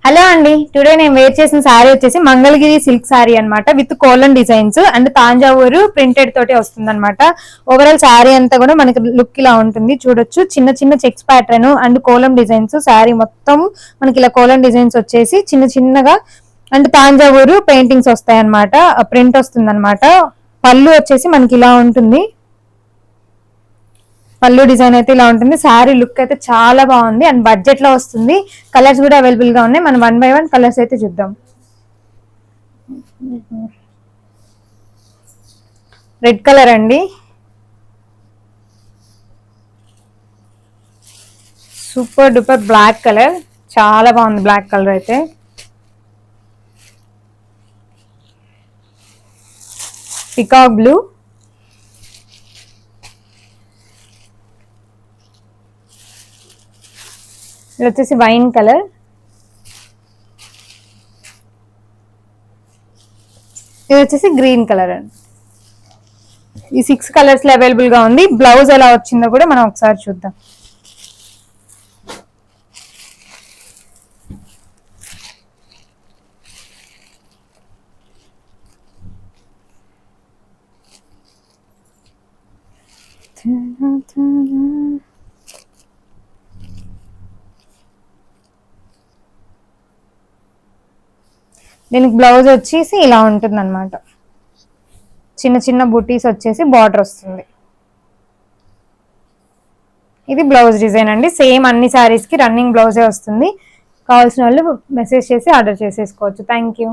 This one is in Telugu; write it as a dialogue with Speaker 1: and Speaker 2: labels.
Speaker 1: హలో అండి, టుడే నేను వేర్ చేసిన శారీ వచ్చేసి మంగళగిరి సిల్క్ శారీ అనమాట. విత్ కోలన్ డిజైన్స్ అండ్ తాంజావూరు ప్రింటెడ్ తోటి వస్తుంది అనమాట. ఓవరాల్ శారీ అంతా కూడా మనకి లుక్ ఇలా ఉంటుంది. చూడొచ్చు, చిన్న చిన్న checks pattern and kolam designs. Sari మొత్తం మనకి ఇలా కోలం డిజైన్స్ వచ్చేసి చిన్న చిన్నగా అండ్ తాంజావూరు పెయింటింగ్స్ వస్తాయి అనమాట. ప్రింట్ వస్తుంది అనమాట. పళ్ళు వచ్చేసి మనకి ఇలా ఉంటుంది. పళ్ళు డిజైన్ అయితే ఇలా ఉంటుంది. శారీ లుక్ అయితే చాలా బాగుంది అండ్ బడ్జెట్ లో వస్తుంది. కలర్స్ కూడా అవైలబుల్ గా ఉన్నాయి. మనం 1 by 1 కలర్స్ అయితే చూద్దాం. రెడ్ కలర్ అండి, సూపర్ డూపర్ బ్లాక్ కలర్, చాలా బాగుంది బ్లాక్ కలర్ అయితే. పికాక్ బ్లూ, ఇది వచ్చేసి వైన్ కలర్, ఇది వచ్చేసి గ్రీన్ కలర్ అండి. ఈ 6 కలర్స్ లో అవైలబుల్ గా ఉంది. బ్లౌజ్ ఎలా వచ్చిందో కూడా మనం ఒకసారి చూద్దాం. దీనికి బ్లౌజ్ వచ్చేసి ఇలా ఉంటుంది అనమాట. చిన్న చిన్న బుటీస్ వచ్చేసి బార్డర్ వస్తుంది. ఇది బ్లౌజ్ డిజైన్ అండి. సేమ్ అన్ని శారీస్ కి రన్నింగ్ బ్లౌజే వస్తుంది. కావాల్సిన వాళ్ళు మెసేజ్ చేసి ఆర్డర్ చేసేసుకోవచ్చు. Thank you.